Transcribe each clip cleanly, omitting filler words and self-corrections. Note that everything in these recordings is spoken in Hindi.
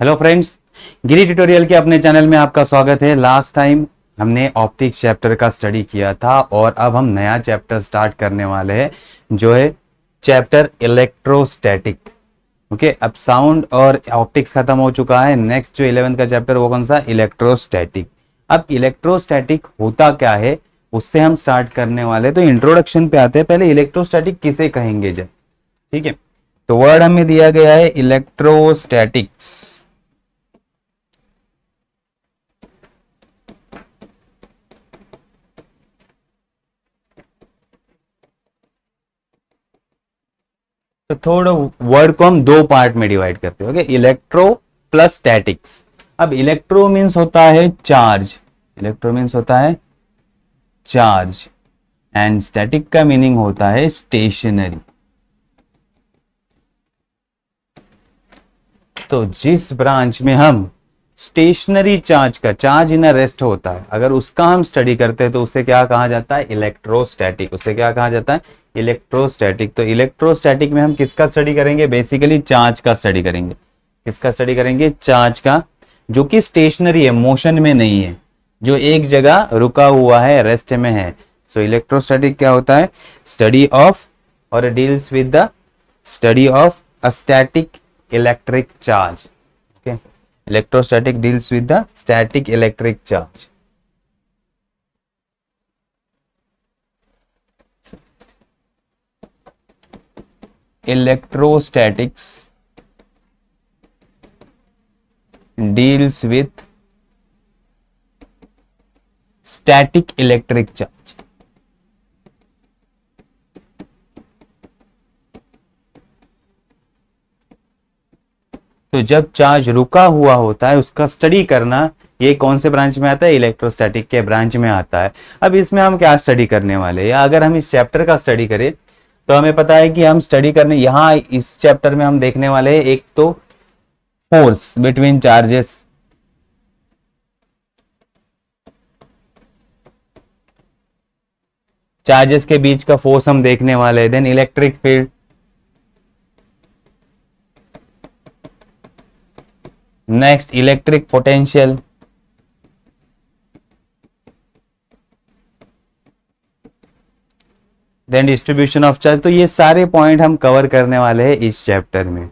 हेलो फ्रेंड्स, गिरी ट्यूटोरियल के अपने चैनल में आपका स्वागत है। लास्ट टाइम हमने ऑप्टिक्स चैप्टर का स्टडी किया था और अब हम नया चैप्टर स्टार्ट करने वाले हैं जो है चैप्टर इलेक्ट्रोस्टैटिक। ओके, अब साउंड और ऑप्टिक्स खत्म हो चुका है। नेक्स्ट जो 11th का चैप्टर वो कौन सा? इलेक्ट्रोस्टैटिक। अब इलेक्ट्रोस्टैटिक होता क्या है उससे हम स्टार्ट करने वाले। तो इंट्रोडक्शन पे आते हैं। पहले इलेक्ट्रोस्टैटिक किसे कहेंगे जब, ठीक है। तो वर्ड हमें दिया गया है इलेक्ट्रोस्टैटिक्स। तो थोड़ा वर्ड को हम दो पार्ट में डिवाइड करते हैं। Okay, electro plus statics. अब इलेक्ट्रो मीन्स होता है चार्ज, इलेक्ट्रो मीन्स होता है चार्ज एंड स्टैटिक का मीनिंग होता है स्टेशनरी। तो जिस ब्रांच में हम स्टेशनरी चार्ज का, चार्ज इन रेस्ट होता है, अगर उसका हम स्टडी करते हैं तो उसे क्या कहा जाता है? इलेक्ट्रोस्टैटिक। उसे क्या कहा जाता है? इलेक्ट्रोस्टैटिक। तो इलेक्ट्रोस्टैटिक में हम किसका स्टडी करेंगे? बेसिकली चार्ज का स्टडी करेंगे। किसका स्टडी करेंगे? चार्ज का, जो कि स्टेशनरी है, मोशन में नहीं है, जो एक जगह रुका हुआ है, रेस्ट में है। सो इलेक्ट्रोस्टैटिक क्या होता है? स्टडी ऑफ और deals with the study of a static electric charge. Okay, electrostatic deals with the static electric charge. Electrostatics deals with static electric charge। तो जब चार्ज रुका हुआ होता है उसका स्टडी करना, ये कौन से ब्रांच में आता है? इलेक्ट्रोस्टैटिक के ब्रांच में आता है। अब इसमें हम क्या स्टडी करने वाले हैं? या अगर हम इस चैप्टर का स्टडी करें तो हमें पता है कि हम स्टडी करने, यहां इस चैप्टर में हम देखने वाले हैं एक तो फोर्स बिटवीन चार्जेस, चार्जेस के बीच का फोर्स हम देखने वाले हैं। Then electric field, next electric potential, then distribution of charge. तो ये सारे पॉइंट हम कवर करने वाले हैं इस चैप्टर में,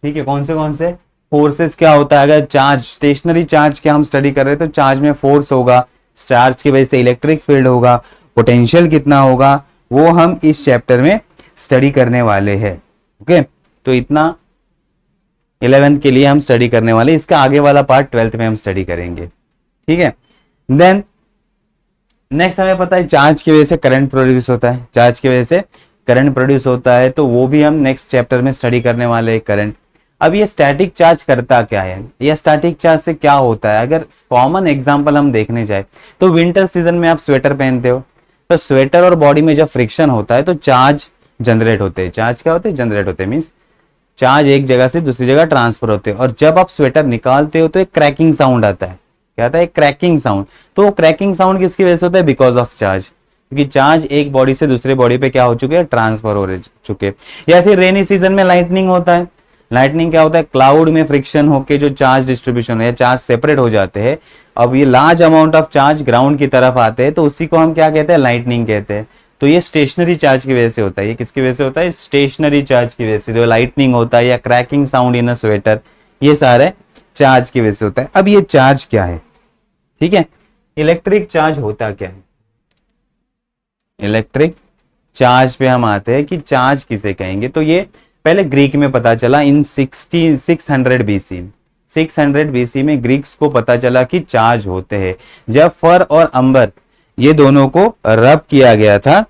ठीक है। कौन से? फोर्सेस क्या होता है? अगर चार्ज, स्टेशनरी चार्ज क्या हम स्टडी कर रहे हैं तो चार्ज में फोर्स होगा, चार्ज की वजह से इलेक्ट्रिक फील्ड होगा, पोटेंशियल कितना होगा वो हम इस चैप्टर में स्टडी करने वाले हैं। ओके, तो इतना 11th के लिए हम स्टडी करने वाले। इसका आगे वाला पार्ट 12th में हम स्टडी करेंगे, ठीक है। देन नेक्स्ट हमें पता है चार्ज की वजह से करंट प्रोड्यूस होता है, चार्ज की वजह से करंट प्रोड्यूस होता है, तो वो भी हम नेक्स्ट चैप्टर में स्टडी करने वाले हैं, करंट। अब ये स्टैटिक चार्ज करता क्या है? या स्टैटिक चार्ज से क्या होता है? अगर कॉमन एग्जांपल हम देखने जाए तो विंटर सीजन में आप स्वेटर पहनते हो, तो स्वेटर और बॉडी में जब फ्रिक्शन होता है तो चार्ज जनरेट होते हैं। चार्ज क्या होते हैं? जनरेट होते हैं, मीन्स चार्ज एक जगह से दूसरी जगह ट्रांसफर होते हैं। और जब आप स्वेटर निकालते हो तो एक क्रैकिंग साउंड आता है। क्या आता है? Cracking sound. तो क्रैकिंग साउंड किसकी वजह से होता है? बिकॉज ऑफ चार्ज, क्योंकि चार्ज एक बॉडी से दूसरे बॉडी पे क्या हो चुके हैं? ट्रांसफर हो चुके। या फिर रेनी सीजन में लाइटनिंग होता है। लाइटनिंग क्या होता है? क्लाउड में फ्रिक्शन होके जो चार्ज डिस्ट्रीब्यूशन है, चार्ज सेपरेट हो जाते हैं। अब ये large amount of charge ground की तरफ आते हैं, तो उसी को हम क्या कहते हैं? लाइटनिंग कहते हैं। तो ये स्टेशनरी चार्ज की वजह से होता है। ये किसकी वजह से होता है? स्टेशनरी चार्ज की वजह से। जो लाइटनिंग होता है या cracking sound in a sweater, ये सारे चार्ज की वजह से होता है। अब ये चार्ज क्या है? ठीक है, इलेक्ट्रिक चार्ज होता क्या है? इलेक्ट्रिक चार्ज पे हम आते हैं कि चार्ज किसे कहेंगे। तो ये पहले ग्रीक में पता चला इन 600 बीसी। 600 बीसी में ग्रीक्स को पता चला कि चार्ज होते हैं। जब फर और अंबर ये दोनों को रब किया गया था,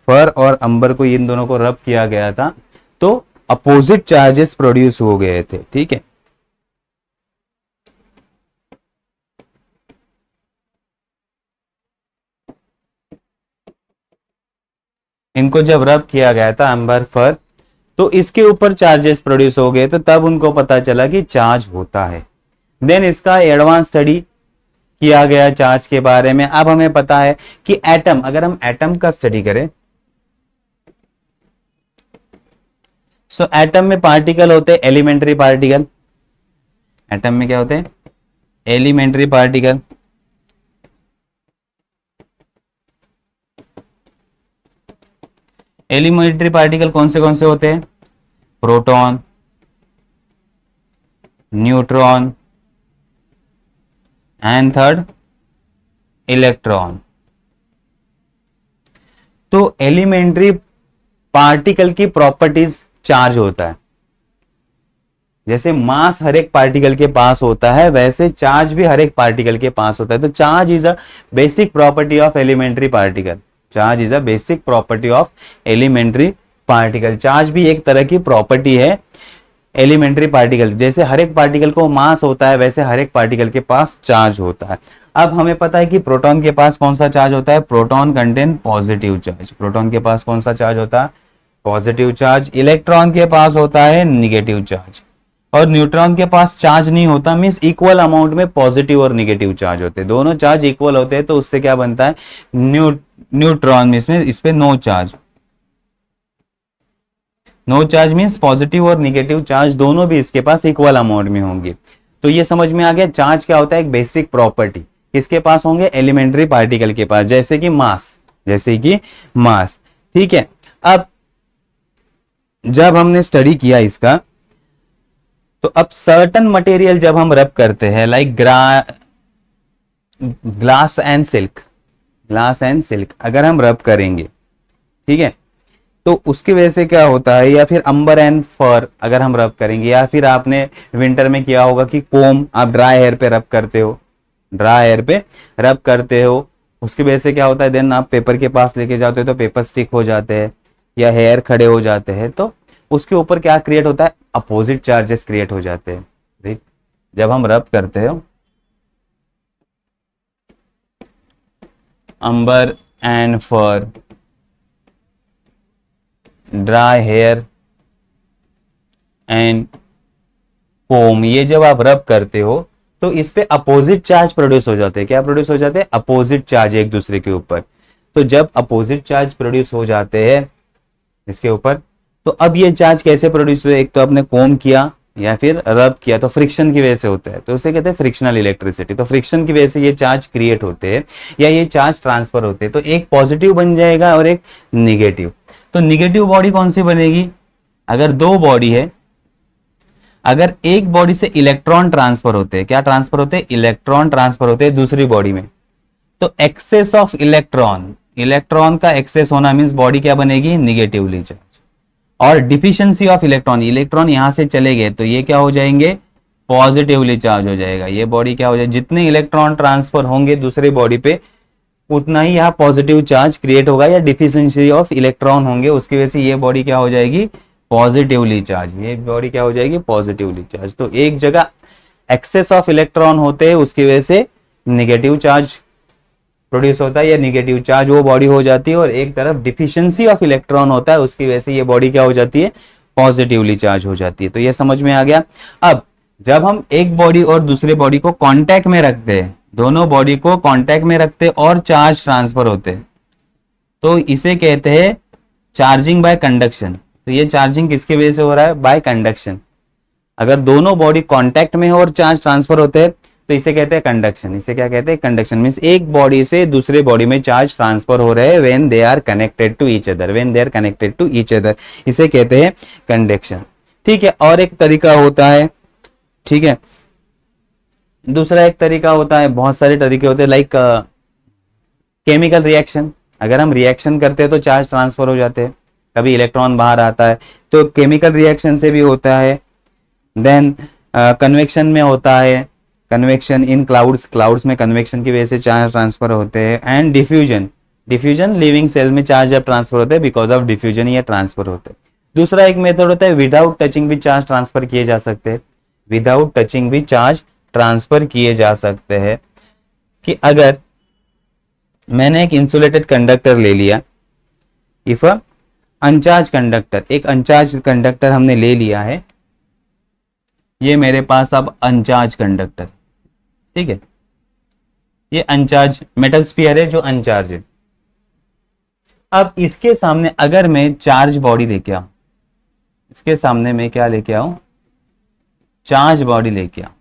फर और अंबर को, इन दोनों को रब किया गया था, तो अपोजिट चार्जेस प्रोड्यूस हो गए थे, ठीक है। इनको जब रब किया गया था, अंबर फर, तो इसके ऊपर चार्जेस प्रोड्यूस हो गए, तो तब उनको पता चला कि चार्ज होता है। देन इसका एडवांस स्टडी किया गया चार्ज के बारे में। अब हमें पता है कि एटम, अगर हम एटम का स्टडी करें, सो एटम में पार्टिकल होते हैं एलिमेंट्री पार्टिकल, एटम में क्या होते हैं? Elementary particle. एलिमेंट्री पार्टिकल कौन से होते हैं? Proton, neutron and third electron. तो एलिमेंट्री पार्टिकल की प्रॉपर्टीज चार्ज होता है। जैसे मास हर एक पार्टिकल के पास होता है, वैसे चार्ज भी हर एक पार्टिकल के पास होता है। तो charge is a basic property of elementary particle. Charge is a basic property of elementary particle. Charge भी एक तरह की प्रॉपर्टी है एलिमेंट्री पार्टिकल। जैसे हर एक पार्टिकल को मास होता है, वैसे हर एक पार्टिकल के पास चार्ज होता है। अब हमें पता है कि प्रोटॉन के पास कौन सा चार्ज होता है? Proton contain positive charge. Proton के पास कौन सा चार्ज होता है? Positive charge. इलेक्ट्रॉन के पास होता है निगेटिव चार्ज। और न्यूट्रॉन के पास चार्ज नहीं होता, मींस इक्वल अमाउंट में पॉजिटिव और निगेटिव चार्ज होते हैं। दोनों चार्ज इक्वल होते हैं, तो उससे क्या बनता है? न्यूट्रॉन में इस पे no charge. No charge means positive और निगेटिव चार्ज दोनों भी इसके पास इक्वल अमाउंट में होंगे। तो ये समझ में आ गया चार्ज क्या होता है? एक बेसिक प्रॉपर्टी। किसके पास होंगे? एलिमेंट्री पार्टिकल के पास, जैसे कि मास। ठीक है। अब जब हमने स्टडी किया इसका, तो अब सर्टन मटेरियल जब हम रब करते हैं, लाइक ग्लास एंड सिल्क अगर हम रब करेंगे, ठीक है, तो उसकी वजह से क्या होता है? या फिर अंबर एंड फर अगर हम रब करेंगे, या फिर आपने विंटर में किया होगा कि कोम आप ड्राई हेयर पे रब करते हो, उसकी वजह से क्या होता है? देन आप पेपर के पास लेके जाते हो तो पेपर स्टिक हो जाते हैं या हेयर खड़े हो जाते हैं, तो उसके ऊपर क्या क्रिएट होता है? अपोजिट चार्जेस क्रिएट हो जाते हैं। ठीक, जब हम रब करते हो amber and fur, dry hair and comb, ये जब आप रब करते हो तो इस पे अपोजिट चार्ज प्रोड्यूस हो जाते हैं। क्या प्रोड्यूस हो जाते हैं? अपोजिट चार्ज एक दूसरे के ऊपर। तो जब अपोजिट चार्ज प्रोड्यूस हो जाते हैं इसके ऊपर, तो अब ये चार्ज कैसे प्रोड्यूस हुए? एक तो आपने कोम किया या फिर रब किया, तो फ्रिक्शन की वजह से होता है, तो उसे कहते हैं फ्रिक्शनल इलेक्ट्रिसिटी। तो फ्रिक्शन की वजह से ये चार्ज क्रिएट होते हैं या ये चार्ज ट्रांसफर होते हैं। तो एक पॉजिटिव बन जाएगा और एक निगेटिव। तो निगेटिव बॉडी कौन सी बनेगी? अगर दो बॉडी है, अगर एक बॉडी से इलेक्ट्रॉन ट्रांसफर होते हैं, क्या ट्रांसफर होते हैं? इलेक्ट्रॉन ट्रांसफर होते हैं दूसरी बॉडी में, तो एक्सेस ऑफ इलेक्ट्रॉन का एक्सेस होना मींस बॉडी क्या बनेगी? Negatively charge. और डिफिशियंसी ऑफ इलेक्ट्रॉन यहां से चले गए तो ये क्या हो जाएंगे? पॉजिटिवली चार्ज हो जाएगा। ये बॉडी क्या हो जाएगी? जितने इलेक्ट्रॉन ट्रांसफर होंगे दूसरी बॉडी पे, उतना ही यहाँ पॉजिटिव चार्ज क्रिएट होगा, या डिफिशियंसी ऑफ इलेक्ट्रॉन होंगे, उसकी वजह से ये बॉडी क्या हो जाएगी? Positively charge. ये बॉडी क्या हो जाएगी? Positively charge. तो एक जगह एक्सेस ऑफ इलेक्ट्रॉन होते हैं, उसकी वजह से निगेटिव चार्ज प्रोड्यूस होता है या निगेटिव चार्ज वो बॉडी हो जाती है, और एक तरफ डिफिशियंसी ऑफ इलेक्ट्रॉन होता है, उसकी वजह से ये बॉडी क्या हो जाती है? पॉजिटिवली चार्ज हो जाती है। तो ये समझ में आ गया। अब जब हम एक बॉडी और दूसरे बॉडी को कांटेक्ट में रखते हैं, दोनों बॉडी को कांटेक्ट में रखते और चार्ज ट्रांसफर होते हैं, तो इसे कहते हैं चार्जिंग बाय कंडक्शन। तो ये चार्जिंग किसकी वजह से हो रहा है? Bye conduction. अगर दोनों बॉडी कांटेक्ट में हो और चार्ज ट्रांसफर होते हैं तो इसे कहते हैं कंडक्शन। इसे क्या कहते हैं? कंडक्शन। मींस एक बॉडी से दूसरे बॉडी में चार्ज ट्रांसफर हो रहे हैं when they are connected to each other, इसे कहते हैं कंडक्शन। ठीक है। और एक तरीका होता है, ठीक है, दूसरा एक तरीका होता है, बहुत सारे तरीके होते हैं, लाइक केमिकल रिएक्शन। अगर हम रिएक्शन करते हैं तो चार्ज ट्रांसफर हो जाते हैं, कभी इलेक्ट्रॉन बाहर आता है, तो केमिकल रिएक्शन से भी होता है। देन कन्वेक्शन में होता है, कन्वेक्शन इन क्लाउड्स में कन्वेक्शन की वजह से चार्ज ट्रांसफर होते हैं। एंड डिफ्यूजन लिविंग सेल में चार्ज जब ट्रांसफर होते हैं, बिकॉज ऑफ डिफ्यूजन ये ट्रांसफर होते हैं। दूसरा एक मेथड होता है विदाउट टचिंग भी चार्ज ट्रांसफर किए जा सकते हैं। विदाउट टचिंग भी चार्ज ट्रांसफर किए जा सकते हैं, कि अगर मैंने एक इंसुलेटेड कंडक्टर ले लिया, इफ अनचार्ज कंडक्टर, एक अनचार्ज कंडक्टर हमने ले लिया है, ये मेरे पास अब अनचार्ज कंडक्टर, ठीक है, ये अनचार्ज मेटल स्फीयर है जो अनचार्ज है। अब इसके सामने अगर मैं चार्ज बॉडी लेके आऊं, इसके सामने मैं क्या लेके आऊं? चार्ज बॉडी लेके आऊं,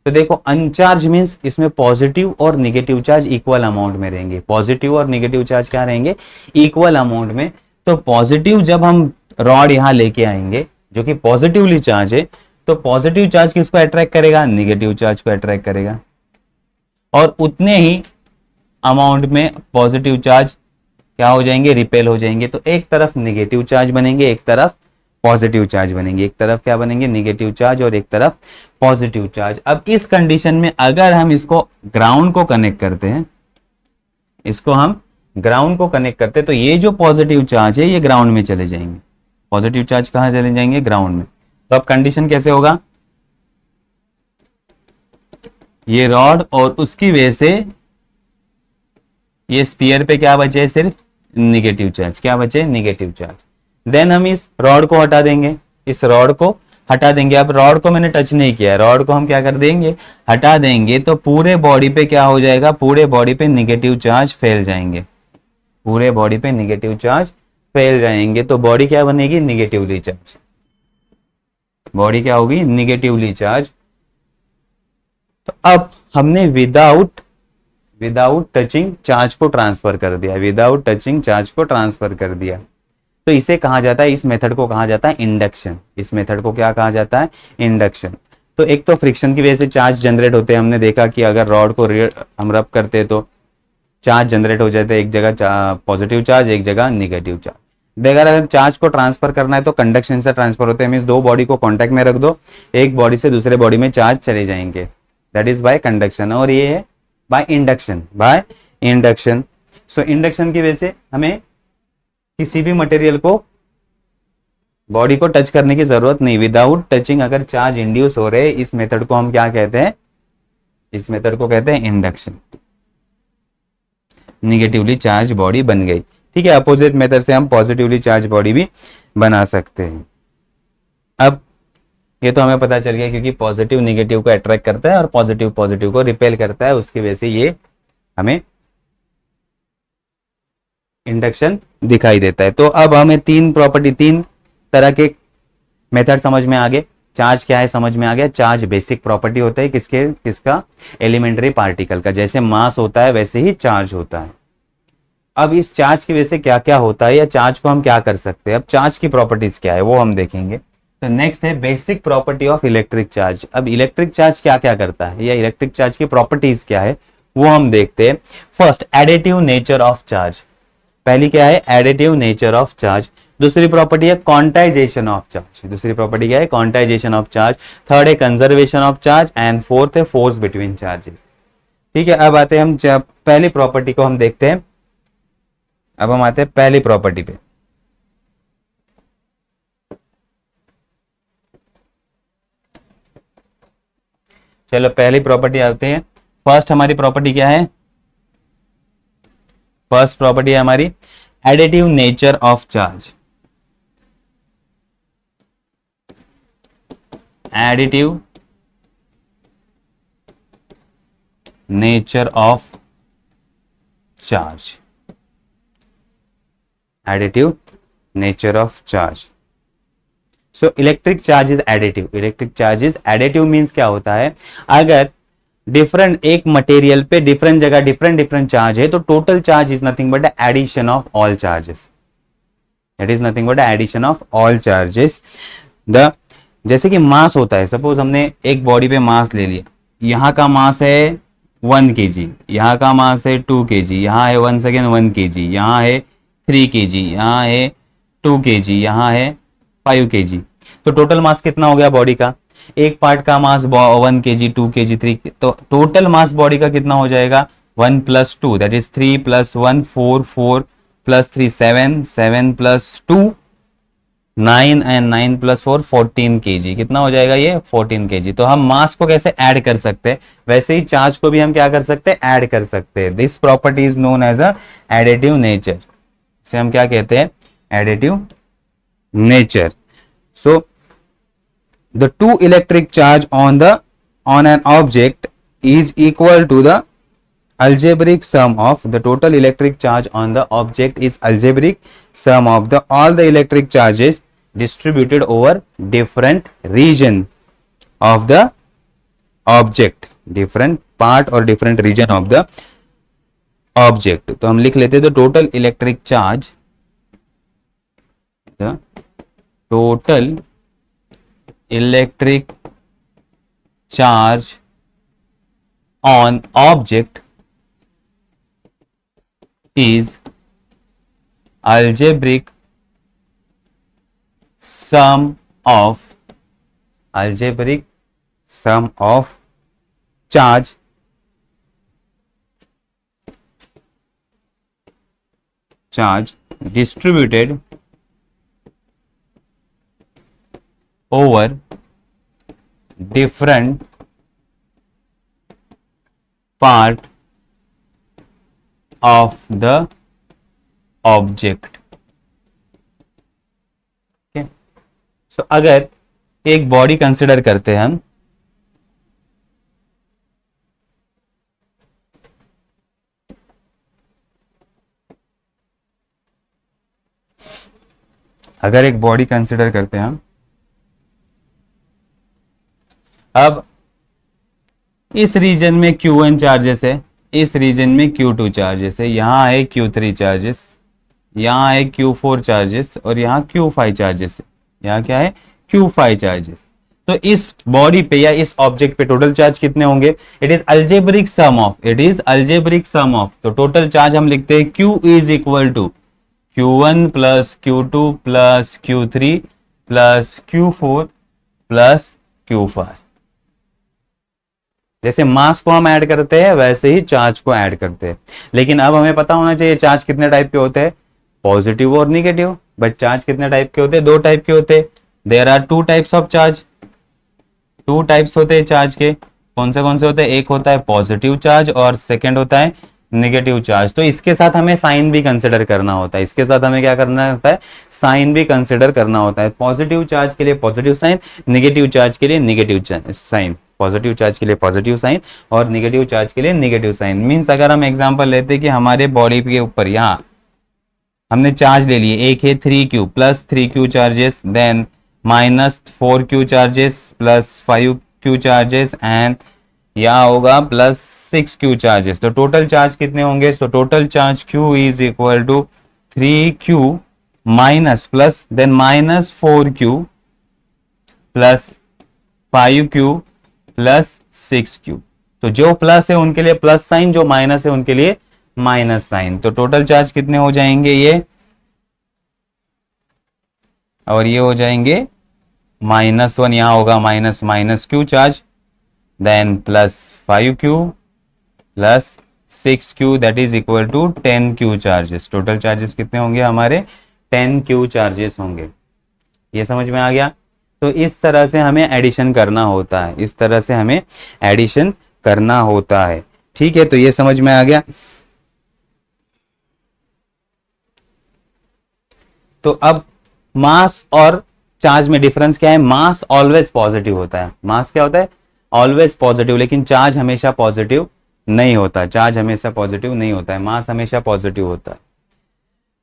तो देखो अनचार्ज मींस इसमें पॉजिटिव और नेगेटिव चार्ज इक्वल अमाउंट में रहेंगे, पॉजिटिव और नेगेटिव चार्ज क्या रहेंगे, इक्वल अमाउंट में। तो पॉजिटिव जब हम रॉड यहां लेके आएंगे जो कि पॉजिटिवली चार्ज है, तो पॉजिटिव चार्ज किसको अट्रैक्ट करेगा, नेगेटिव चार्ज को अट्रैक्ट करेगा, और उतने ही अमाउंट में पॉजिटिव चार्ज क्या हो जाएंगे, रिपेल हो जाएंगे। तो एक तरफ नेगेटिव चार्ज बनेंगे, एक तरफ पॉजिटिव चार्ज बनेंगे, एक तरफ क्या बनेंगे, नेगेटिव चार्ज और एक तरफ पॉजिटिव चार्ज। अब इस कंडीशन में अगर हम इसको ग्राउंड को कनेक्ट करते हैं, इसको हम ग्राउंड को कनेक्ट करते हैं, तो ये जो पॉजिटिव चार्ज है ये ग्राउंड में चले जाएंगे, पॉजिटिव चार्ज कहां चले जाएंगे, ग्राउंड में। तो अब कंडीशन कैसे होगा, ये रॉड और उसकी वजह से ये स्फीयर पे क्या बचे, सिर्फ नेगेटिव चार्ज, क्या बचे, नेगेटिव चार्ज। देन हम इस रॉड को हटा देंगे, इस रॉड को हटा देंगे। अब रॉड को मैंने टच नहीं किया, रॉड को हम क्या कर देंगे, हटा देंगे। तो पूरे बॉडी पे क्या हो जाएगा, पूरे बॉडी पे नेगेटिव चार्ज फैल जाएंगे, पूरे बॉडी पे नेगेटिव चार्ज फैल जाएंगे। तो बॉडी क्या बनेगी, नेगेटिवली चार्ज, बॉडी क्या होगी, नेगेटिवली चार्ज। तो अब हमने विदाउट टचिंग चार्ज को ट्रांसफर कर दिया, विदाउट टचिंग चार्ज को ट्रांसफर कर दिया। तो इसे कहा जाता है, इस मेथड को कहा जाता है इंडक्शन। इस मेथड को क्या कहा जाता है, इंडक्शन। तो एक तो फ्रिक्शन की वजह से चार्ज जनरेट होते हैं, हमने देखा कि अगर रॉड को हम रब करते तो चार्ज जनरेट हो जाते हैं, एक जगह पॉजिटिव चार्ज, एक जगह नेगेटिव चार्ज। अगर चार्ज को ट्रांसफर करना है तो कंडक्शन से ट्रांसफर होते हैं, मींस दो बॉडी को कांटेक्ट में रख दो, एक बॉडी से दूसरे बॉडी में चार्ज चले जाएंगे, दैट इज बाय कंडक्शन। और ये है by induction, by induction. So induction की वजह से हमें किसी भी मटेरियल को, बॉडी को टच करने की जरूरत नहीं, विदाउट टचिंग अगर चार्ज इंड्यूस हो रहे, इस मेथड को हम क्या कहते हैं, इस मेथड को कहते हैं इंडक्शन। नेगेटिवली चार्ज बॉडी बन गई, ठीक है। अपोजिट मेथड से हम पॉजिटिवली चार्ज बॉडी भी बना सकते हैं। अब ये तो हमें पता चल गया, क्योंकि पॉजिटिव नेगेटिव को अट्रैक्ट करता है और पॉजिटिव पॉजिटिव को रिपेल करता है, उसकी वजह से ये हमें इंडक्शन दिखाई देता है। तो अब हमें तीन प्रॉपर्टी, तीन तरह के मेथड समझ में आ गए। चार्ज क्या है समझ में आ गया, चार्ज बेसिक प्रॉपर्टी होता है किसका, एलिमेंट्री पार्टिकल का। जैसे मास होता है वैसे ही चार्ज होता है। अब इस चार्ज की वजह से क्या क्या होता है, या चार्ज को हम क्या कर सकते हैं, अब चार्ज की प्रॉपर्टीज क्या है वो हम देखेंगे। तो नेक्स्ट है basic property of electric charge. अब इलेक्ट्रिक चार्ज क्या क्या करता है, या इलेक्ट्रिक चार्ज की प्रॉपर्टीज क्या है वो हम देखते हैं। First, additive nature of charge. पहली क्या है, एडिटिव नेचर ऑफ चार्ज। दूसरी प्रॉपर्टी है क्वांटाइजेशन ऑफ चार्ज। दूसरी प्रॉपर्टी क्या है, क्वांटाइजेशन ऑफ चार्ज। थर्ड है conservation of charge, and fourth है फोर्स बिटवीन चार्जेस। ठीक है, अब आते हैं हम पहली प्रॉपर्टी को हम देखते हैं। अब हम आते हैं पहली प्रॉपर्टी पे। चलो पहली प्रॉपर्टी आते हैं। फर्स्ट हमारी प्रॉपर्टी क्या है, फर्स्ट प्रॉपर्टी है हमारी additive nature of charge. Additive nature of charge, additive nature of charge. So electric charge is additive. Electric charge is additive means क्या होता है, अगर डिफरेंट एक मटेरियल पे डिफरेंट जगह डिफरेंट चार्ज है तो total charge is nothing but addition of all charges. It is nothing but addition of all charges. The जैसे कि मास होता है, सपोज हमने एक बॉडी पे मास ले लिया, यहां का मास है 1 kg, यहाँ का मास है 2 kg, यहाँ है 1 kg, यहाँ है 3 kg, यहाँ है 2 kg, यहाँ है 5 kg। तो टोटल मास कितना हो गया बॉडी का, एक पार्ट का मास 1 kg, 2 kg, 3 kg, तो टोटल मास बॉडी का कितना हो जाएगा 1 + 2 दैट इज 3 + 1 4, 4 + 3 7, 7 + 2 9 एंड 9 + 4 14 kg। कितना हो जाएगा ये 14 kg। तो हम मास को कैसे ऐड कर सकते हैं, वैसे ही चार्ज को भी हम क्या कर सकते हैं, ऐड कर सकते हैं। This property is known as a additive nature. इसे हम क्या कहते हैं, additive nature. So the two electric charge on an object is equal to the algebraic sum of the total electric charge on the object is algebraic sum of the all the electric charges distributed over different region of the object, different part और different region of the object. तो हम लिख लेते हैं the total electric charge, the total electric charge on object is algebraic sum of charge distributed over different part of the object। okay? So, अगर एक बॉडी कंसिडर करते हैं हम, अगर एक बॉडी कंसिडर करते हैं हम, अब इस रीजन में Q1 चार्जेस है, इस रीजन में Q2 चार्जेस है, यहाँ है Q3 चार्जेस, यहाँ है Q4 चार्जेस और यहाँ Q5 चार्जेस है, यहाँ क्या है Q5 चार्जेस। तो इस बॉडी पे या इस ऑब्जेक्ट पे टोटल चार्ज कितने होंगे? It is algebraic sum of, it is algebraic sum of. तो टोटल चार्ज हम लिखते हैं Q is equal to Q1 plus Q2 plus Q3 plus Q4 plus Q5। जैसे मास को हम ऐड करते हैं वैसे ही चार्ज को ऐड करते हैं, लेकिन अब हमें पता होना चाहिए चार्ज कितने टाइप के होते हैं, पॉजिटिव और निगेटिव। बट चार्ज कितने टाइप के होते हैं? 2 टाइप के होते हैं। There are 2 types of charge, 2 types होते हैं चार्ज के। कौन से होते हैं? एक होता है पॉजिटिव चार्ज और सेकेंड होता है नेगेटिव चार्ज। तो इसके साथ हमें साइन भी कंसिडर करना होता है, इसके साथ हमें क्या करना होता है? साइन भी कंसिडर करना होता है। पॉजिटिव चार्ज के लिए पॉजिटिव साइन, नेगेटिव चार्ज के लिए नेगेटिव साइन, पॉजिटिव चार्ज के लिए पॉजिटिव साइन और नेगेटिव चार्ज के लिए नेगेटिव साइन। मीन्स अगर हम एग्जांपल लेते हैं कि हमारे बॉडी के ऊपर यहाँ हमने चार्ज ले लिए, एक है 3Q plus 3Q charges, then minus 4Q charges plus 5Q charges and यहाँ होगा प्लस 6Q चार्जेस। तो टोटल चार्ज कितने होंगे? So total charge Q is equal to 3Q minus plus then minus 4Q plus 5Q plus 6Q। तो जो प्लस है उनके लिए प्लस साइन, जो माइनस है उनके लिए माइनस साइन। तो टोटल चार्ज कितने हो जाएंगे ये, और ये हो जाएंगे -1, यहां होगा minus Q charge, then plus 5Q plus 6Q that is equal to 10Q charges. Total charges कितने होंगे हमारे? 10Q चार्जेस होंगे। ये समझ में आ गया? तो इस तरह से हमें एडिशन करना होता है, इस तरह से हमें एडिशन करना होता है। ठीक है, तो ये समझ में आ गया। तो अब मास और चार्ज में डिफरेंस क्या है? मास ऑलवेज पॉजिटिव होता है, मास क्या होता है? ऑलवेज पॉजिटिव, लेकिन चार्ज हमेशा पॉजिटिव नहीं होता, चार्ज हमेशा पॉजिटिव नहीं होता है, मास हमेशा पॉजिटिव होता है।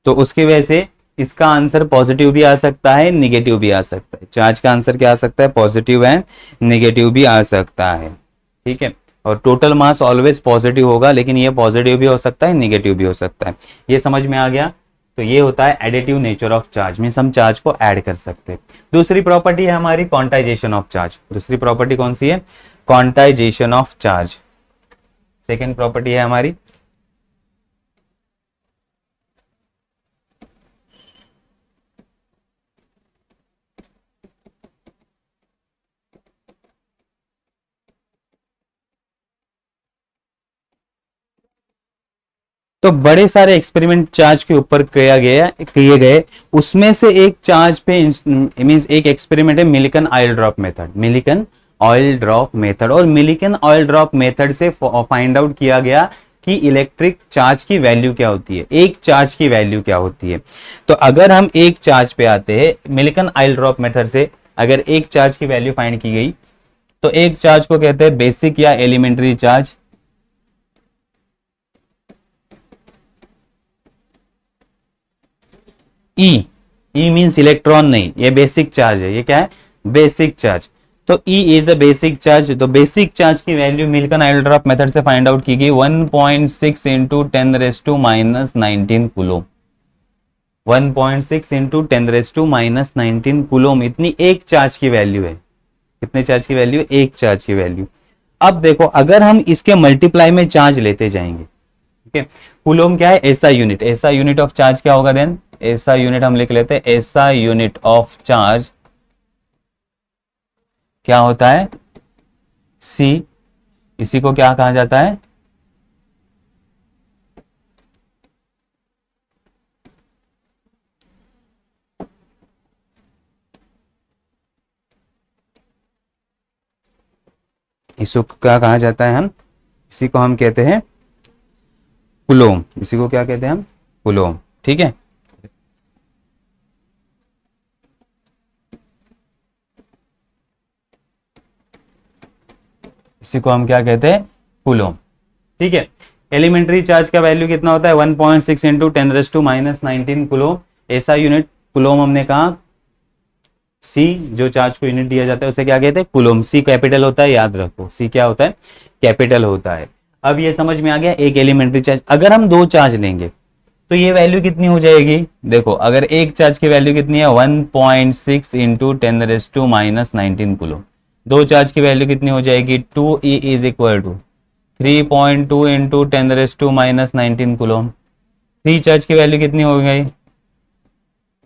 तो उसकी वजह से इसका आंसर पॉजिटिव भी आ सकता है, निगेटिव भी आ सकता है। चार्ज का आंसर क्या आ सकता है? पॉजिटिव एंड निगेटिव भी आ सकता है। ठीक है, और टोटल मास ऑलवेज पॉजिटिव होगा, लेकिन ये पॉजिटिव भी हो सकता है, निगेटिव भी हो सकता है। ये समझ में आ गया? तो ये होता है additive nature of charge, means हम चार्ज को ऐड कर सकते हैं। दूसरी प्रॉपर्टी है हमारी क्वांटाइजेशन ऑफ चार्ज। दूसरी प्रॉपर्टी कौन सी है? Quantization of charge. Second property है हमारी तो बड़े सारे एक्सपेरिमेंट चार्ज के ऊपर किए गए, उसमें से एक चार्ज पे मींस एक एक्सपेरिमेंट है Millikan oil drop method, Millikan oil drop method. और मिलिकन ऑयल ड्रॉप मेथड से फाइंड आउट किया गया कि इलेक्ट्रिक चार्ज की वैल्यू क्या होती है, एक चार्ज की वैल्यू क्या होती है। तो अगर हम एक चार्ज पे आते हैं मिलिकन ऑयल ड्रॉप मेथड से, अगर एक चार्ज की वैल्यू फाइंड की गई, तो एक चार्ज को कहते हैं बेसिक या एलिमेंट्री चार्ज। ई मींस इलेक्ट्रॉन नहीं, ये बेसिक चार्ज है। ये क्या है? Basic charge. तो E is a basic charge, तो बेसिक चार्ज की वैल्यू मिल्टन आइलड्रॉप मेथड से फाइंड आउट की गई 1.6 इंटू 10⁻⁻19 कूलोम। 1.6 इंटू 10⁻⁻19 कूलोम, इतनी एक चार्ज की वैल्यू है। कितने चार्ज की वैल्यू? एक चार्ज की वैल्यू। अब देखो अगर हम इसके मल्टीप्लाई में चार्ज लेते जाएंगे, ठीक है, कूलोम क्या है? SI unit. SI unit of charge क्या होगा देन? एसआई यूनिट हम लिख लेते हैं, एसआई यूनिट ऑफ चार्ज क्या होता है? सी। इसी को क्या कहा जाता है? इसको क्या कहा जाता है? हम इसी को हम कहते हैं कूलोम। इसी को क्या कहते हैं हम? कूलोम। ठीक है, इसी को हम क्या कहते हैं? कूलोम। ठीक है, एलिमेंट्री चार्ज का वैल्यू कितना होता है? 1.6 इंटू 10⁻⁻19 कूलोम। ऐसा यूनिट कूलोम हमने कहा, सी जो चार्ज को यूनिट दिया जाता है उसे क्या कहते हैं? कूलोम। सी कैपिटल होता है, याद रखो, सी क्या होता है? कैपिटल होता है। अब ये समझ में आ गया एक एलिमेंट्री चार्ज। अगर हम दो चार्ज लेंगे तो ये वैल्यू कितनी हो जाएगी? देखो अगर एक चार्ज की वैल्यू कितनी है? 1.6 इंटू 10⁻⁻19 कूलोम। दो चार्ज की वैल्यू कितनी हो जाएगी? 2E is equal to 3.2 into 10⁻⁻19 coulomb. Three charge की वैल्यू कितनी हो गई?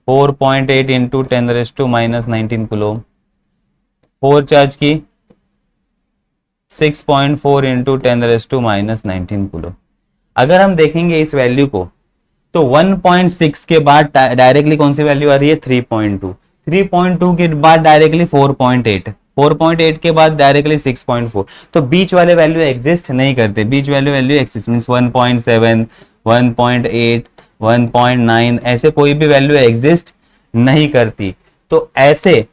4.8 इंटू 10⁻⁻19 कूलोम। फोर चार्ज की 6.4 इंटू 10⁻⁻19 कूलोम। अगर हम देखेंगे इस वैल्यू को तो 1.6 के बाद डायरेक्टली कौन सी वैल्यू आ रही है? 3.2। 3.2 के बाद डायरेक्टली 4.8। 4.8 के बाद डायरेक्टली 6.4। तो बीच वाले वैल्यू एग्जिस्ट नहीं करते। बीच वाले वैल्यू एग्जिस्ट मींस 1.7, 1.8, 1.9 ऐसे कोई भी वैल्यू एग्जिस्ट नहीं करती। तो ऐसी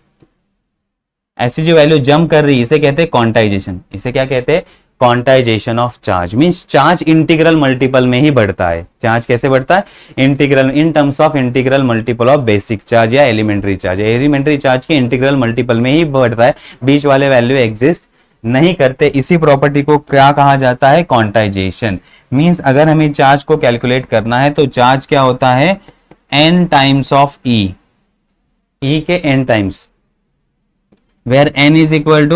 जो वैल्यू जंप कर रही है इसे कहते हैं क्वांटाइजेशन। इसे क्या कहते हैं? Quantization of charge. Means charge integral multiple में ही बढ़ता है। चार्ज कैसे बढ़ता है? Integral, in terms of integral multiple of basic charge या एलिमेंट्री चार्ज। एलिमेंट्री चार्ज के इंटीग्रल मल्टीपल में ही बढ़ता है, बीच वाले वैल्यू एग्जिस्ट नहीं करते। इसी प्रॉपर्टी को क्या कहा जाता है? क्वांटाइजेशन। मींस अगर हमें चार्ज को कैलकुलेट करना है तो चार्ज क्या होता है? n times of e, e के n times, where n is equal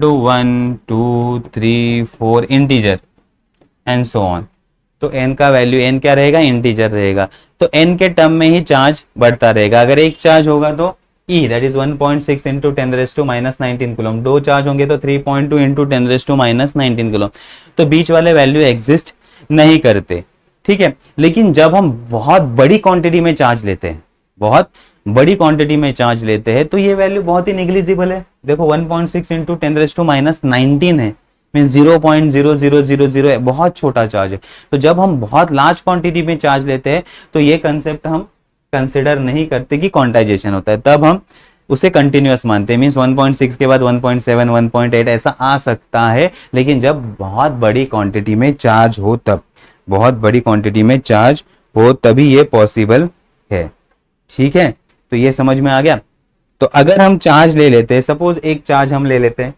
to 1, 2, 3, 4 integer and so on. तो n का वैल्यू, n क्या रहेगा? इंटीजर रहेगा। तो n के टर्म में ही चार्ज बढ़ता रहेगा। अगर एक चार्ज होगा तो E that is 1.6 into 10⁻⁻19 coulomb. दो चार्ज होंगे तो 3.2 इंटू 10⁻⁻19 कूलोम। तो बीच वाले वैल्यू एग्जिस्ट नहीं करते। ठीक है, लेकिन जब हम बहुत बड़ी क्वांटिटी में चार्ज लेते हैं, बहुत बड़ी क्वांटिटी में चार्ज लेते हैं तो ये वैल्यू बहुत ही निग्लिजिबल है। देखो 1.6 इंटू 10⁻⁻19 है, मींस 0.0000 है, बहुत छोटा चार्ज है। तो जब हम बहुत लार्ज क्वांटिटी में चार्ज लेते हैं तो ये कंसेप्ट हम कंसिडर नहीं करते कि क्वांटाइजेशन होता है, तब हम उसे कंटिन्यूअस मानते हैं। मींस 1.6 के बाद 1.7, 1.8 ऐसा आ सकता है, लेकिन जब बहुत बड़ी क्वांटिटी में चार्ज हो तब, बहुत बड़ी क्वांटिटी में चार्ज हो तभी ये पॉसिबल है। ठीक है, तो ये समझ में आ गया। तो अगर हम चार्ज ले लेते हैं, सपोज एक चार्ज हम ले लेते हैं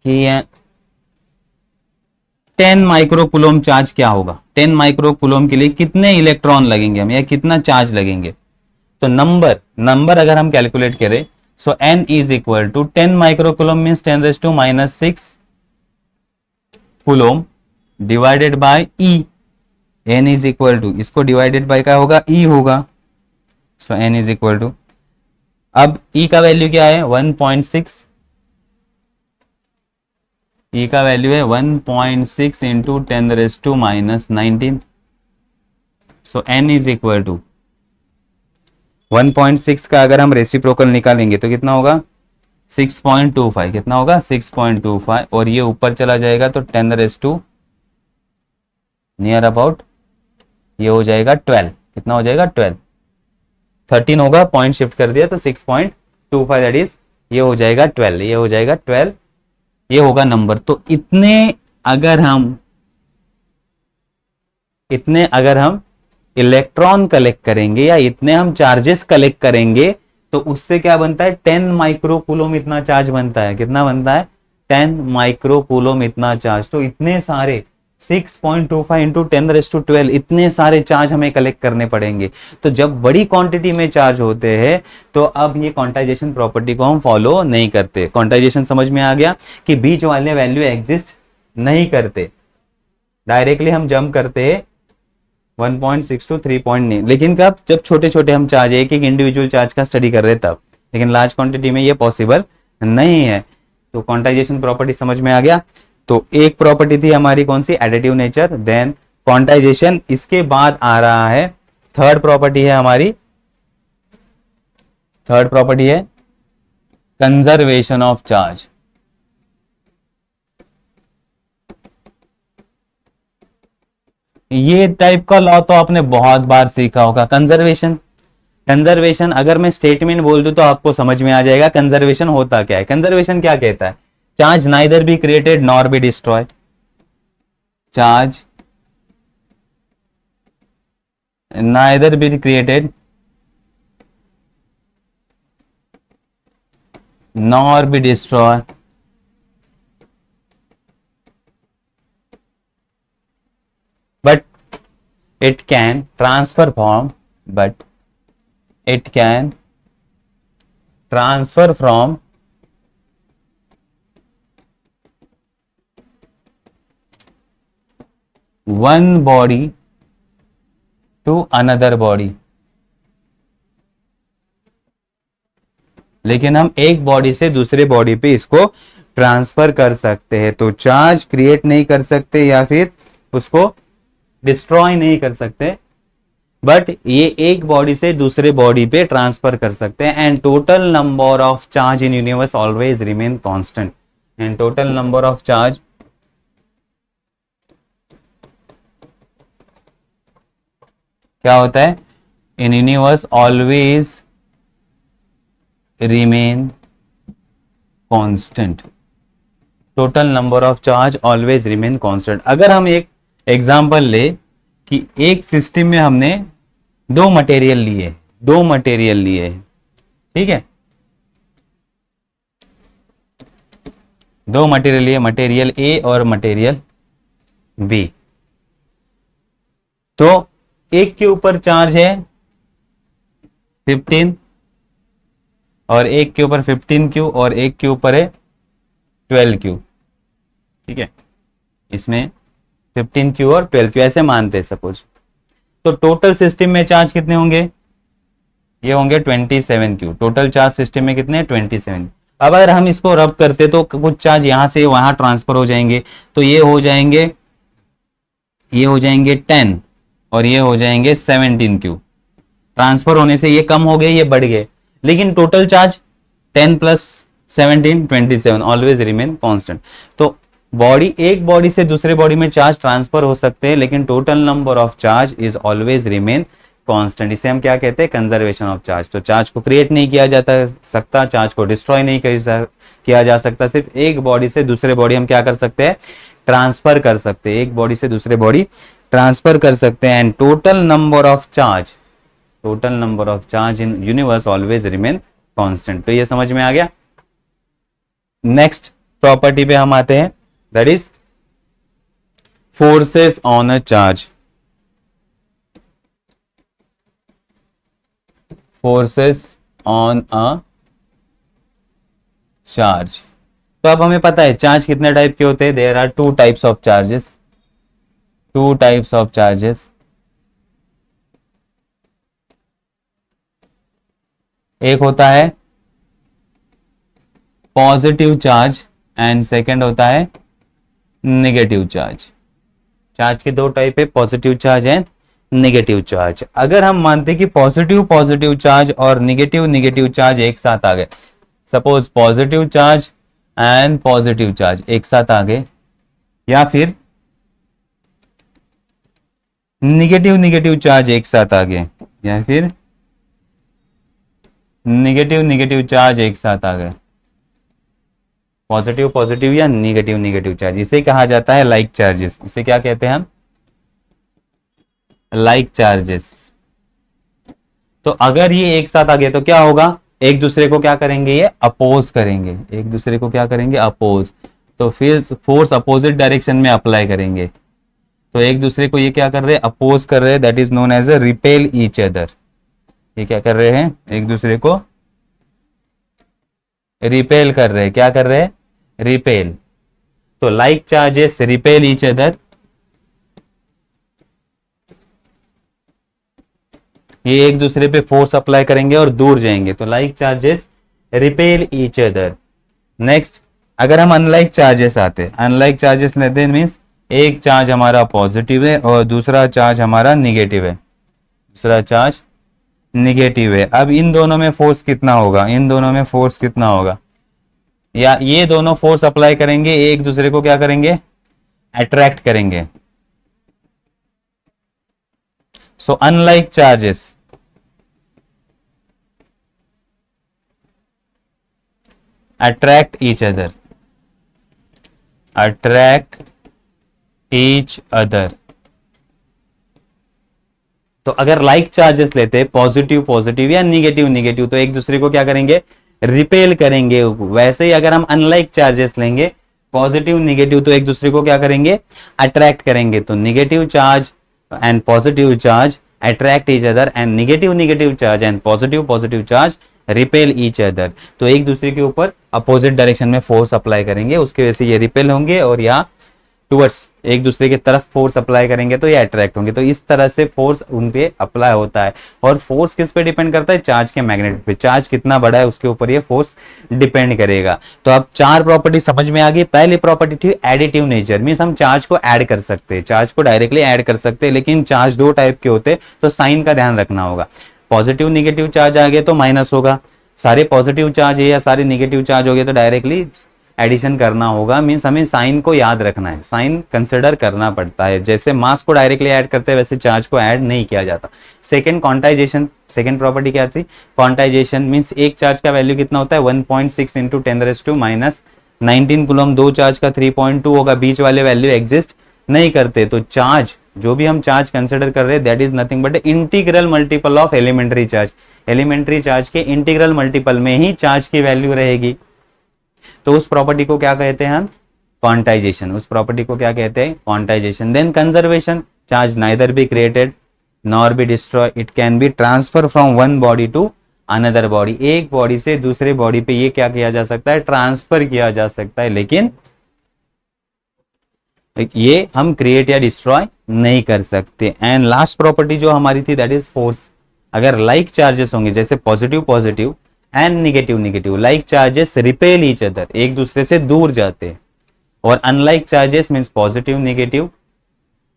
कि 10 माइक्रोकूलोम चार्ज क्या होगा? 10 माइक्रोकूलोम के लिए कितने इलेक्ट्रॉन लगेंगे हम, या कितना चार्ज लगेंगे? तो नंबर अगर हम कैलकुलेट करें, so n is equal to 10 microcoulomb means 10⁻⁻6 coulomb divided by E। n is equal to, इसको डिवाइडेड बाय क्या होगा? E होगा। So n is equal to, अब E का वैल्यू क्या है? 1.6। E का वैल्यू है 1.6 into 10⁻⁻19। So n is equal to 1.6 का अगर हम रेसिप्रोकल निकालेंगे तो कितना होगा? 6.25। कितना होगा? 6.25। और ये ऊपर चला जाएगा तो 10 नियर अबाउट ये हो जाएगा 12। कितना हो जाएगा? 12। 13 होगा, पॉइंट शिफ्ट कर दिया तो 6.25 दैट इज ये हो जाएगा 12। ये हो जाएगा 12, ये होगा नंबर। तो इतने अगर हम इलेक्ट्रॉन कलेक्ट करेंगे या इतने हम चार्जेस कलेक्ट करेंगे तो उससे क्या बनता है 10 माइक्रोकूलोम इतना चार्ज बनता है। कितना बनता है? 10 माइक्रोकूलोम इतना चार्ज। तो इतने सारे 6.25 इंटू 10⁻12 इतने सारे चार्ज हमें कलेक्ट करने पड़ेंगे। तो जब बड़ी क्वांटिटी में चार्ज होते हैं तो अब ये क्वांटाइजेशन प्रॉपर्टी को हम फॉलो नहीं करते। क्वांटाइजेशन समझ में आ गया कि बीच वाले वैल्यू एग्जिस्ट नहीं करते, डायरेक्टली हम जंप करते हैं 1.6 टू 3.9। लेकिन कब? जब छोटे छोटे हम चार्ज, एक एक इंडिविजुअल चार्ज का स्टडी कर रहे तब। लेकिन लार्ज क्वांटिटी में ये पॉसिबल नहीं है। तो क्वांटाइजेशन प्रॉपर्टी समझ में आ गया। तो एक प्रॉपर्टी थी हमारी कौन सी? Additive nature, then quantization. इसके बाद आ रहा है थर्ड प्रॉपर्टी है हमारी, थर्ड प्रॉपर्टी है कंजर्वेशन ऑफ चार्ज। ये टाइप का लॉ तो आपने बहुत बार सीखा होगा। कंजर्वेशन, कंजर्वेशन अगर मैं स्टेटमेंट बोल दूं तो आपको समझ में आ जाएगा कंजर्वेशन होता क्या है। कंजर्वेशन क्या कहता है? Charge neither be created nor be destroy. Charge neither be created nor be destroy, but it can transfer from, but it can transfer from one body to another body। लेकिन हम एक बॉडी से दूसरे बॉडी पे इसको ट्रांसफर कर सकते हैं। तो चार्ज क्रिएट नहीं कर सकते या फिर उसको डिस्ट्रॉय नहीं कर सकते, बट ये एक बॉडी से दूसरे बॉडी पे ट्रांसफर कर सकते हैं। And total number of charge in universe always remain constant. And total number of charge क्या होता है? In universe always remain constant. Total number of charge always remain constant. अगर हम एक एग्जाम्पल ले कि एक सिस्टम में हमने दो मटेरियल लिए, ठीक है, दो मटेरियल लिए, मटेरियल ए और मटेरियल बी। तो एक के ऊपर चार्ज है 15 और एक के ऊपर 15Q और एक के ऊपर है 12Q, ठीक है। इसमें 15Q और 12Q ऐसे मानते हैं सपोज। तो टोटल सिस्टम में चार्ज कितने होंगे? ये होंगे 27Q। टोटल चार्ज सिस्टम में कितने? 27। अब अगर हम इसको रब करते तो कुछ चार्ज यहां से वहां ट्रांसफर हो जाएंगे। तो ये हो जाएंगे 10 और ये हो जाएंगे 17Q। ट्रांसफर होने से ये कम हो गए, ये बढ़ गए, लेकिन total charge 10 plus 17 27 always remain constant. तो बॉडी, एक बॉडी से दूसरे बॉडी में चार्ज ट्रांसफर हो सकते हैं, लेकिन total number of charge is always remain constant. इसे हम क्या कहते हैं? Conservation of charge. तो चार्ज को क्रिएट नहीं किया जाता सकता, चार्ज को डिस्ट्रॉय नहीं किया जा सकता। सिर्फ एक बॉडी से दूसरे बॉडी हम क्या कर सकते हैं? ट्रांसफर कर सकते हैं। एक बॉडी से दूसरे बॉडी ट्रांसफर कर सकते हैं। And total number of charge in universe always remain constant. तो ये समझ में आ गया। नेक्स्ट प्रॉपर्टी पे हम आते हैं, that is forces on a charge. Forces on a charge. तो अब हमें पता है चार्ज कितने टाइप के होते हैं। There are two types of charges, एक होता है पॉजिटिव चार्ज एंड सेकंड होता है नेगेटिव चार्ज। चार्ज के दो टाइप है, positive charge and negative charge. अगर हम मानते कि पॉजिटिव चार्ज और नेगेटिव चार्ज एक साथ आ गए, suppose positive charge and positive charge एक साथ आ गए, या फिर नेगेटिव चार्ज एक साथ आ गए, या फिर नेगेटिव चार्ज एक साथ आ गए, पॉजिटिव या नेगेटिव चार्ज, इसे कहा जाता है लाइक चार्जेस। इसे क्या कहते हैं हम? Like charges. तो अगर ये एक साथ आ गए तो क्या होगा? एक दूसरे को क्या करेंगे, ये अपोज करेंगे, एक दूसरे को क्या करेंगे, अपोज। तो फिर फोर्स अपोजिट डायरेक्शन में अप्लाई करेंगे, तो एक दूसरे को ये क्या कर रहे हैं, अपोज कर रहे हैं, that is known as a repel each other. ये क्या कर रहे हैं, एक दूसरे को रिपेल कर रहे हैं, क्या कर रहे हैं, रिपेल। तो like charges repel each other, ये एक दूसरे पे फोर्स अप्लाई करेंगे और दूर जाएंगे, तो like charges repel each other. Next, अगर हम अनलाइक चार्जेस आते, अनलाइक चार्जेस लेते हैं, मीन्स एक चार्ज हमारा पॉजिटिव है और दूसरा चार्ज हमारा निगेटिव है, दूसरा चार्ज निगेटिव है। अब इन दोनों में फोर्स कितना होगा, इन दोनों में फोर्स कितना होगा, या ये दोनों फोर्स अप्लाई करेंगे, एक दूसरे को क्या करेंगे, अट्रैक्ट करेंगे। So unlike charges attract each other, attract each other। तो अगर लाइक चार्जेस लेते हैं, पॉजिटिव पॉजिटिव या निगेटिव निगेटिव, तो एक दूसरे को क्या करेंगे, रिपेल करेंगे। वैसे ही अगर हम अनलाइक चार्जेस लेंगे, पॉजिटिव निगेटिव, तो एक दूसरे को क्या करेंगे, अट्रैक्ट करेंगे। तो negative charge and positive charge attract each other, and negative negative charge and positive positive charge repel each other. तो एक दूसरे के ऊपर अपोजिट डायरेक्शन में फोर्स अप्लाई करेंगे, उसके वजह से ये रिपेल होंगे, और या टुवर्ड्स एक दूसरे की तरफ फोर्स अप्लाई करेंगे तो ये अट्रैक्ट होंगे। तो इस तरह से फोर्स उन पे अप्लाई होता है। और फोर्स किस पे डिपेंड करता है, चार्ज के मैग्नेट पे। चार्ज कितना बड़ा है उसके ऊपर ये फोर्स डिपेंड करेगा। तो अब चार प्रॉपर्टी समझ में आ गई। पहली प्रॉपर्टी थी एडिटिव नेचर, मींस हम चार्ज को ऐड कर सकते हैं, चार्ज को डायरेक्टली ऐड कर सकते हैं, लेकिन चार्ज दो टाइप के होते हैं, तो साइन का ध्यान रखना होगा। पॉजिटिव निगेटिव चार्ज आ गए तो माइनस होगा, सारे पॉजिटिव चार्ज है या सारे निगेटिव चार्ज हो गए तो डायरेक्टली एडिशन करना होगा। मींस हमें साइन को याद रखना है, साइन कंसिडर करना पड़ता है। जैसे मास को डायरेक्टली ऐड करते हैं वैसे चार्ज को ऐड नहीं किया जाता। सेकंड क्वांटाइजेशन, सेकंड प्रॉपर्टी क्या थी, क्वांटाइजेशन मींस एक चार्ज का वैल्यू कितना होता है 1.6 इंटू 10⁻⁻19 कूलम, दो चार्ज का 3.2 होगा, बीच वाले वैल्यू एग्जिस्ट नहीं करते। तो चार्ज जो भी हम चार्ज कंसिडर कर रहे हैं that is nothing but integral multiple of elementary charge. Elementary charge के इंटीग्रल मल्टीपल में ही चार्ज की वैल्यू रहेगी। तो उस प्रॉपर्टी को क्या कहते हैं हम, क्वांटाइजेशन। उस प्रॉपर्टी को क्या कहते हैं, quantization. Then conservation, charge neither be created nor be destroy, it can be transfer from one body to another body. एक बॉडी से दूसरे बॉडी पे ये क्या किया जा सकता है, ट्रांसफर किया जा सकता है, लेकिन ये हम क्रिएट या डिस्ट्रॉय नहीं कर सकते। एंड लास्ट प्रॉपर्टी जो हमारी थी दैट इज फोर्स। अगर लाइक चार्जेस होंगे, जैसे positive positive and negative negative, like charges repel each other, एक दूसरे से दूर जाते हैं। और unlike charges means positive negative,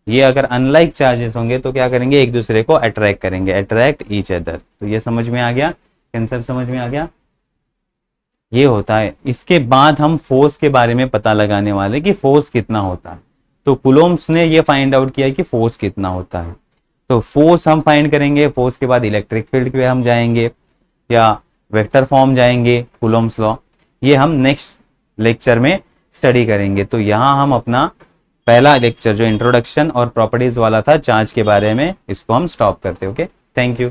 ये अगर अनलाइक चार्जेस होंगे तो क्या करेंगे, एक दूसरे को अट्रैक्ट करेंगे, अट्रैक्ट ईच अदर। तो ये समझ में आ गया, कंसेप्ट समझ में आ गया, ये होता है। इसके बाद हम फोर्स के बारे में पता लगाने वाले कि फोर्स कितना होता है। तो कुलोम्ब्स ने ये फाइंड आउट किया कि फोर्स कितना होता है। तो फोर्स हम फाइंड करेंगे, फोर्स के बाद इलेक्ट्रिक फील्ड पे हम जाएंगे या वेक्टर फॉर्म जाएंगे, कुलोम्ब्स लॉ, ये हम नेक्स्ट लेक्चर में स्टडी करेंगे। तो यहाँ हम अपना पहला लेक्चर जो इंट्रोडक्शन और प्रॉपर्टीज वाला था चार्ज के बारे में, इसको हम स्टॉप करते हैं। Okay, thank you.